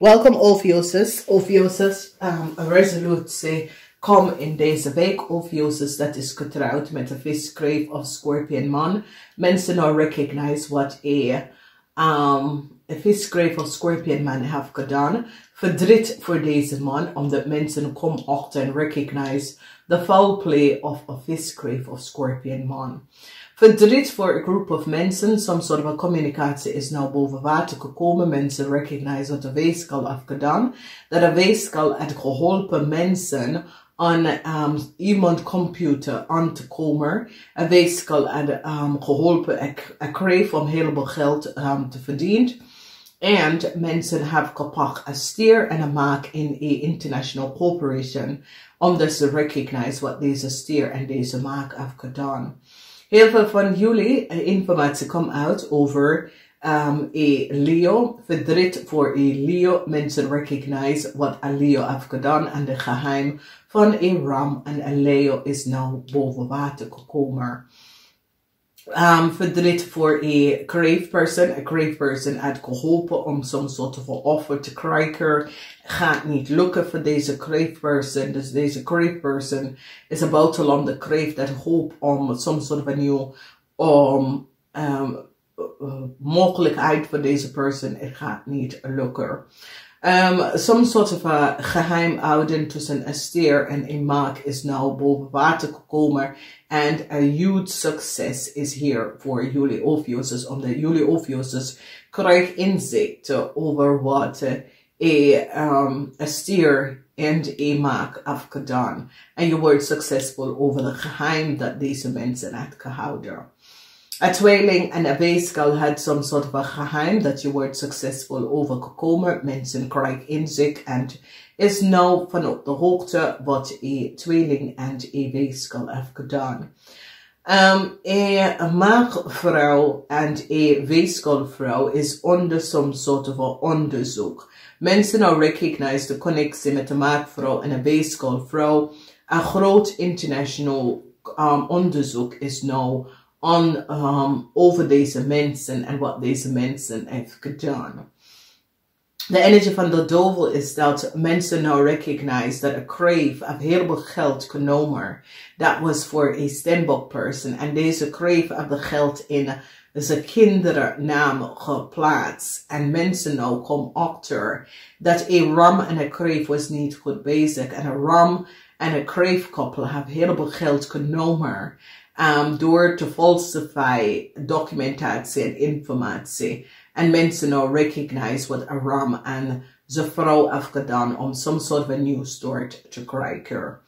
Welkom OPHIUCHUS. OPHIUCHUS, resolutie kom in deze week. OPHIUCHUS, dat is getrouwd met de visgreep of scorpion man. Mensen nou recognize wat een visgreep of scorpion man heeft gedaan. Verdriet voor deze man, omdat mensen komen achter en recognize the foul play of a visgreep of scorpion man. Verdriet voor een groep of mensen, some sort of a communicatie is nou boven water gekomen. Mensen recognize wat de weeskal heeft gedaan. Dat de weeskal had geholpen mensen aan iemand computer aan te komen. Een weeskal had geholpen, ik kreeg om heel veel geld te verdienen. En mensen hebben gepakt een stier en een maak in een international corporation. Omdat ze recognize wat deze stier en deze maak heeft gedaan. Heel veel van jullie informatie komt uit over Leo. Verdriet voor Leo. Mensen recognize wat een Leo heeft gedaan en de geheim van een ram. En een Leo is nou boven water gekomen. Verdriet voor een crave person. Een crave person had geholpen om some sort of offer te krijgen. Gaat niet lukken voor deze crave person. Dus deze crave person is about to land the crave that hope om some sort of a new mogelijkheid voor deze person. Het gaat niet lukken. Some sort of a geheim houden tussen een stier en een maak is nou boven water gekomen. And a huge success is here voor jullie OPHIUCHUS. Omdat jullie OPHIUCHUS krijgen inzicht over wat een stier en een maak heeft gedaan. En je wordt succesvol over het geheim dat deze mensen had gehouden. Een tweeling en een weeskal had some sort of a geheim dat je wordt succesvol overgekomen. Mensen krijgen inzicht en is nou vanop de hoogte wat een tweeling en een weeskal heeft gedaan. Een maagvrouw en een weeskalvrouw is onder some sort of a onderzoek. Mensen nou recognize de connectie met de maagvrouw en een weeskalvrouw. Een groot international onderzoek is nou over deze mensen en wat deze mensen heeft gedaan. De energie van de duivel is dat mensen nou recognize dat een crave heeft heel veel geld genomen. Dat was voor een Stenbock person. En deze crave heeft de geld in zijn kindernaam geplaatst. En mensen nou komen achter dat een ram en een crave was niet goed bezig. En een ram en een crave koppel hebben heel veel geld genomen. Door te falsify documentatie en informatie. En mensen nou recognize wat een ram en zijn vrouw heeft gedaan om some sort of a new start te krijgen.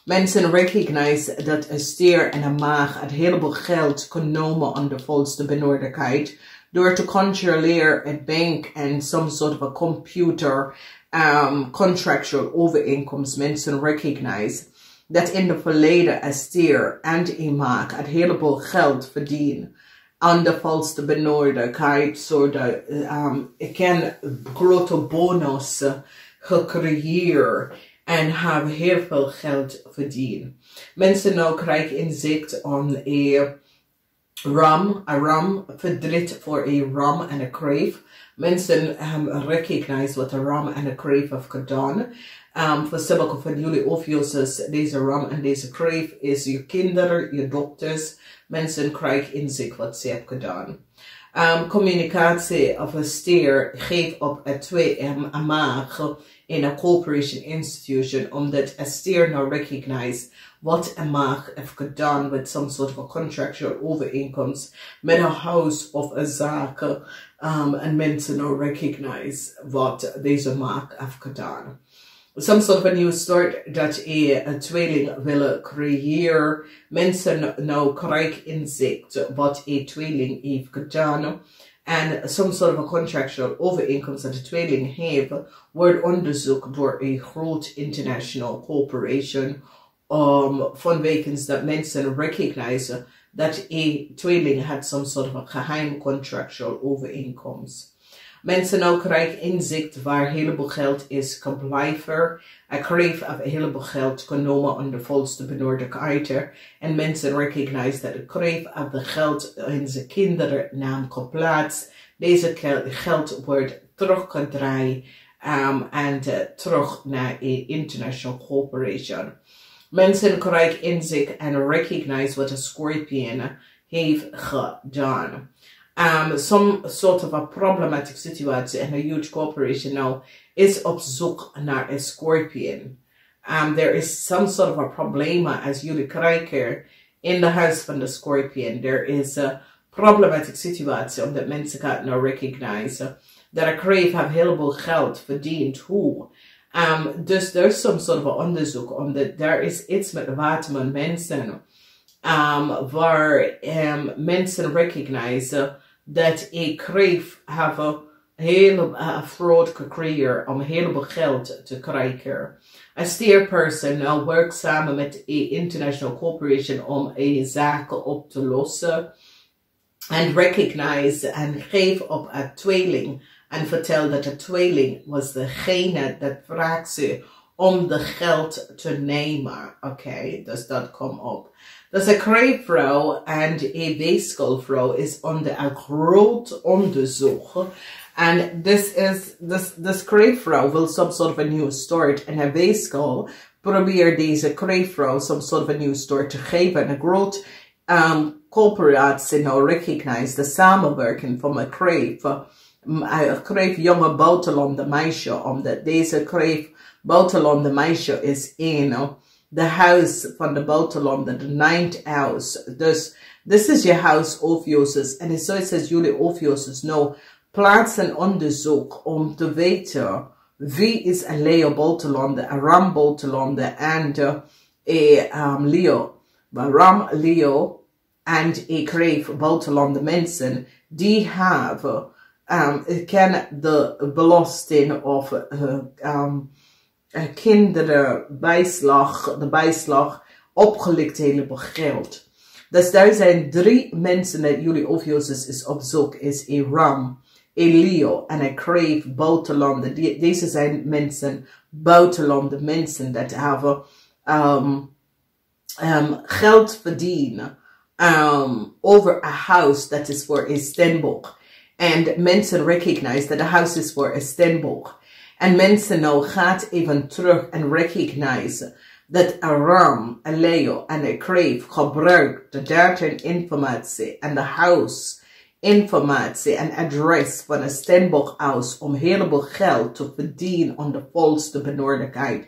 Mensen recognize dat een stier en een maag het heleboel geld genomen aan de volste benodigdheid. Door te controleren het bank en some sort of a computer contractual overeenkomst. Mensen recognize dat in de verleden een stier en een maag het heleboel geld verdienen aan de valste benodigdheid, zodat ik kan grote bonus gecreëerd en hebben heel veel geld verdiend. Mensen nou krijgen inzicht aan een ram, verdriet voor een ram en een crave. Mensen recognize wat een ram en een crave heeft gedaan. Voor sommige van jullie OPHIUCHUS, deze ram en deze crave is je kinderen, je dochters. Mensen krijgen inzicht wat ze hebben gedaan. Communicatie of een stier geeft op een maag in een corporation institution, omdat een stier nou recognize wat een maag heeft gedaan met some sort of a contractual overeenkomst met een huis of een zaak. En mensen nou recognize wat deze maag heeft gedaan. Some sort of a new start dat een tweeling willen creëren. Mensen nou krijgen inzicht wat een tweeling heeft gedaan. En some sort of a contractual overeenkomst dat de tweeling heeft, wordt onderzocht door een groot international corporation. Vanwege dat mensen recognize dat een tweeling had some sort of a geheim contractual overeenkomst. Mensen nou krijgen inzicht waar een heleboel geld is gebleven. Een crave heeft een heleboel geld genomen aan de volste benodigdheid. En mensen recognize dat de crave heeft de geld in zijn kindernaam geplaatst. Deze geld wordt teruggedraaid en terug naar een international corporation. Mensen krijgen inzicht en recognize wat een Scorpion heeft gedaan. Some sort of a problematic situation in a huge corporation now is op zoek naar een Scorpion. There is some sort of a problema als jullie krijgen in de huis van de Scorpion. There is a problematic situatie omdat mensen gaan nou recognize dat een crave heeft heel veel geld verdiend. Hoe? Dus er is some sort of a onderzoek omdat er is iets met de waterman mensen waar mensen recognize dat een crave hebben hele fraud gecreëerd om heel veel geld te krijgen. Een steerperson nou werkt samen met een international corporation om zaken op te lossen. En recognize en geef op een tweeling. En vertel dat de tweeling was degene dat vraagt ze om de geld te nemen. Oké, dus dat komt op. Dus een kreefvrouw en een weeskelvrouw is onder een groot onderzoek. En this kreefvrouw wil some sort of a new start. En een weeskel probeert deze kreefvrouw some sort of a new start te geven. En een groot corporatie nou recognize de samenwerking van een kreef jonge buitenlandse meisje, omdat deze kreef buitenlandse meisje is in de huis van de buitenlanden, de ninth house. Dus dit is je huis Ophiuchus. En zoals jullie Ophiuchus nou plaatsen onderzoek om te weten wie is een Leo buitenlander, een Ram buitenlander en een Leo. Ram, Leo en een kreef buitenlandse mensen die hebben kennen de belasting of kinderen de bijslag opgelikt helemaal geld. Dus daar zijn 3 mensen dat jullie Ophiuchus is op zoek. Is een Ram, een Leo en een kreef buitenlander. Deze zijn mensen, buitenlandse mensen dat hebben geld verdienen over een huis dat is voor een steenbok. En mensen recognize dat de huis is voor een steenbok. En mensen nou gaat even terug en recognize dat een Ram, een Leo en een kreef gebruikt de data en informatie en de huisinformatie en adres van een steenbokhuis om heleboel geld te verdienen aan de volste benodigdheid.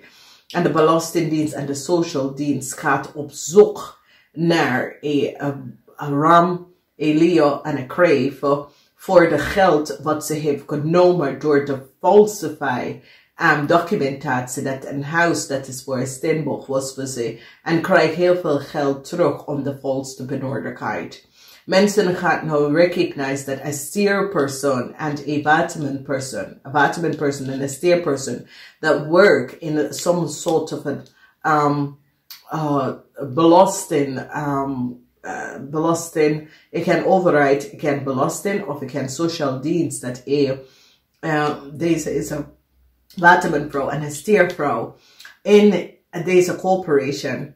En de Belastingdienst en de Social Dienst gaat op zoek naar een Ram, een Leo en een kreef voor de geld wat ze heeft genomen door de falsify documentatie dat een huis dat is voor een steenbok was voor ze en krijgt heel veel geld terug om de volste benodigdheid. Mensen gaan nou recognize dat een steerperson en een waterman person en een steerperson that work in some sort of belasting, ik kan overheid, ik kan belasting of ik kan social dienst dat deze is een watermanvrouw en een steervrouw in deze corporation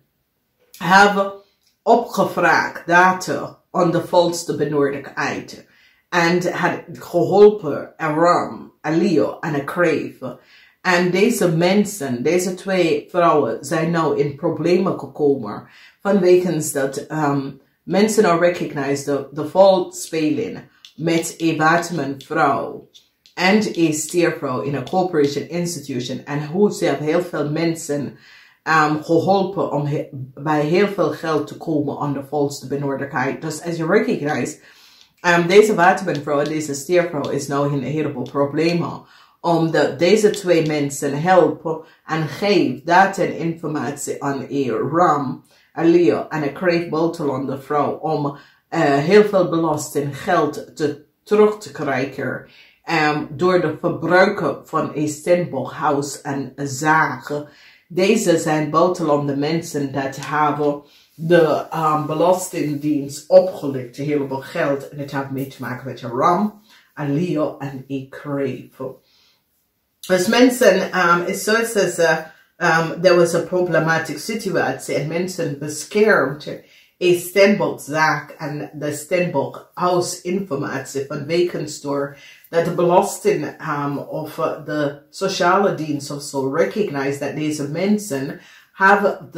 hebben opgevraagd data aan de volste benodigdheid en had geholpen een Ram, een Leo en een kreef. En deze mensen, deze 2 vrouwen zijn nou in problemen gekomen vanwege dat mensen nou recognize de valspeling met een watermanvrouw en een steervrouw in een corporation institution en hoe ze hebben heel veel mensen geholpen om bij heel veel geld te komen aan de volste benodigdheid. Dus als je recognize, deze watermanvrouw en deze steervrouw is nou in een heleboel problemen. Omdat deze 2 mensen helpen en geven data en informatie aan een Ram, een Leo en een kreef buitenlandse vrouw om heel veel belasting geld terug te krijgen door de verbruiken van een steenbokhuis en zagen. Deze zijn buitenlandse mensen dat hebben de Belastingdienst opgelicht een heleboel geld en het heeft mee te maken met een Ram, een Leo en een kreef. Dus mensen, zoals er was een problematic situatie en mensen beschermd een steenbokzaak en de steenbokhuisinformatie vanwege door dat de belasting of de sociale dienst of zo recognized dat deze mensen hebben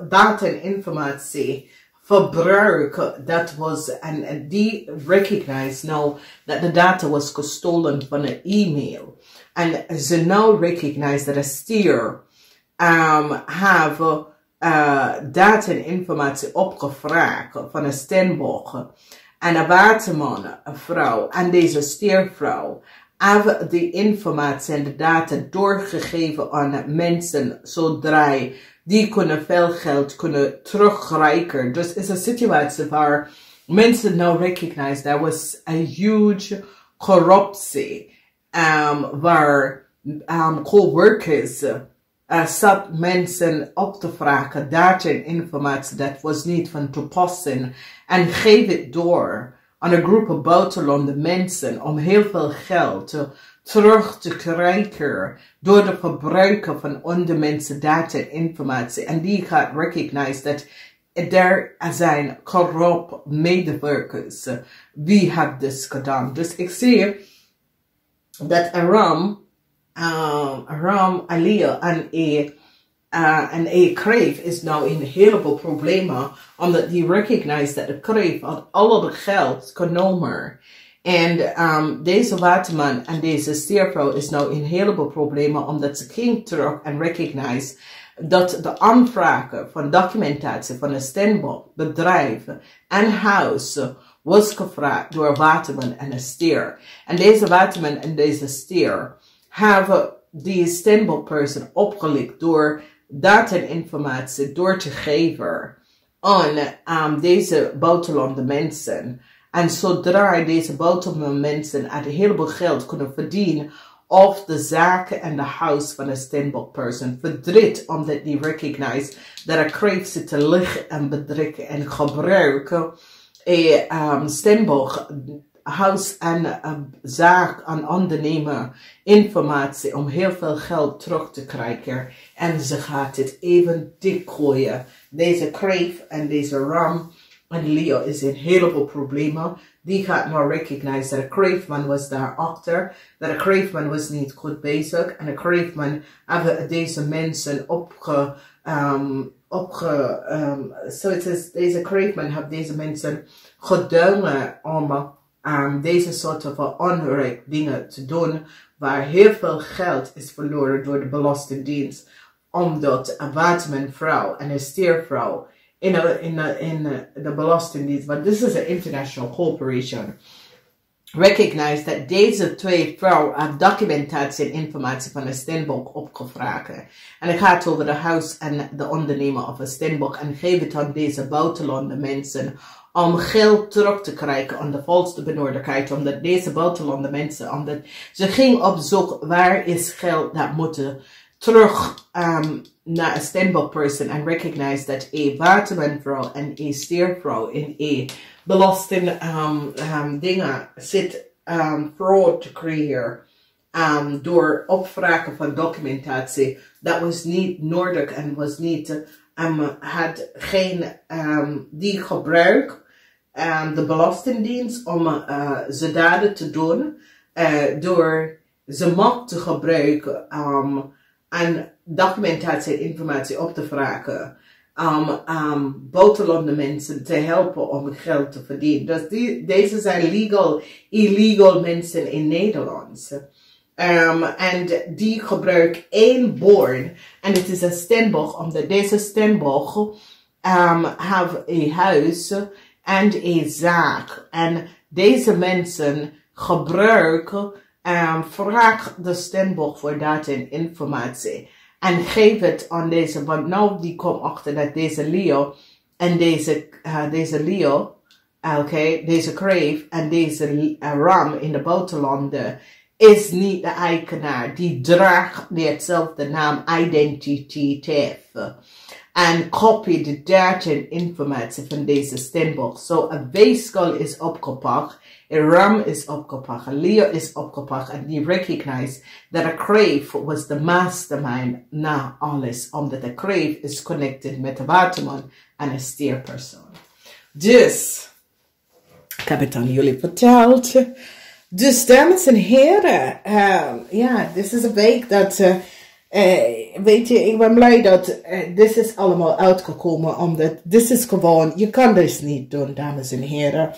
data en informatie verbruik dat was, en die recognize now that the data was gestolen van een e-mail. En ze now recognize that a steer have data en informatie opgevraagd van een steenbok. En een waterman, een vrouw, en deze steervrouw hebben die informatie en de data doorgegeven aan mensen, zodra die kunnen veel geld kunnen terugkrijgen. Dus het is een situatie waar mensen now recognize there was a huge corruptie, waar co-workers zat mensen op te vragen, data en informatie dat was niet van toepassing, en geef het door aan een groep buitenlandse mensen om heel veel geld terug te krijgen door de gebruiken van andere mensen data en informatie. En die gaat recognize dat er zijn corrupt medewerkers. Wie heeft dus gedaan? Dus ik zie dat Aram, Aliyah en een kreef is nou in een heleboel problemen, omdat die recognize dat de kreef had alle geld genomen. En deze waterman en deze steervrouw is nou in een heleboel problemen, omdat ze ging terug en recognize dat de aanvragen van documentatie van een steenbok, bedrijf en huis was gevraagd door waterman en een steer. En deze waterman en deze steer hebben die steenbokperson opgelicht door data en informatie door te geven aan deze buitenlandse mensen. En zodra deze buitenlandse mensen een heleboel geld kunnen verdienen of de zaken en de huis van een steenbokperson verdriet, omdat die recognize dat een kreef zit te liggen en bedrikken en gebruiken steenbok, huis en zaak aan ondernemer informatie om heel veel geld terug te krijgen. En ze gaat het even dik gooien. Deze kreef en deze ram en Leo is in heleboel problemen. Die gaat nou recognize dat de kreefman was daarachter. Dat de kreefman was niet goed bezig. En de kreefman hebben deze mensen deze kreefman heeft deze mensen gedwongen om deze soort van onrecht dingen te doen, waar heel veel geld is verloren door de Belastingdienst, omdat een watermanvrouw en een steervrouw in de Belastingdienst, want this is an international corporation, recognize dat deze twee vrouwen documentatie en informatie van een steenbok opgevraagd. En het gaat over de huis en de ondernemer of een steenbok, en geef het aan deze buitenlandse mensen om geld terug te krijgen aan de volste benodigdheid, omdat deze buitenlandse mensen, omdat ze ging op zoek waar is geld dat moeten terug naar een steenbokperson en recognize dat een watermanvrouw en een steervrouw in een belasting dingen zit fraud te creëren door opvragen van documentatie dat was niet nodig en was niet had geen die gebruik de Belastingdienst om ze daden te doen door ze macht te gebruiken en documentatie en informatie op te vragen om buitenlandse mensen te helpen om geld te verdienen. Dus deze zijn illegal mensen in Nederland. En die gebruiken één born. En het is een steenbok, omdat deze steenbok heeft een huis en een zaak. En deze mensen gebruiken, vraag de steenbok voor data en informatie. En geef het aan deze, want nou die komt achter dat deze Leo en deze Leo, deze kreef en deze ram in de buitenlanden is niet de eigenaar. Die draagt hetzelfde naam, identiteit heeft. En kopie de data en informatie van deze steenbok. Zo een weeskal is opgepakt. Een ram is opgepakt. Een Leo is opgepakt. En die recognize dat een kreef was de mastermind na alles. Omdat de kreef is connected met de waterman en een steerpersoon. Dus Ik heb het aan jullie verteld. Dus dames en heren, ja, dit is een week dat, weet je, ik ben blij dat dit is allemaal uitgekomen, omdat dit is gewoon, je kan dit niet doen, dames en heren.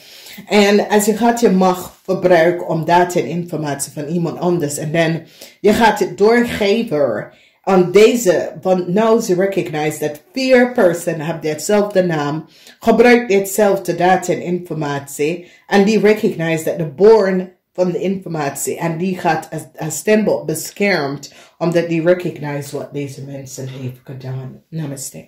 En als je gaat je macht gebruiken om data en informatie van iemand anders en dan je gaat het doorgeven aan deze, want now ze recognize dat 4 personen hebben ditzelfde naam, gebruikt ditzelfde data en informatie en die recognize dat de born van de informatie en die gaat als stembod beschermd omdat die recognize wat deze mensen heeft gedaan. Namaste.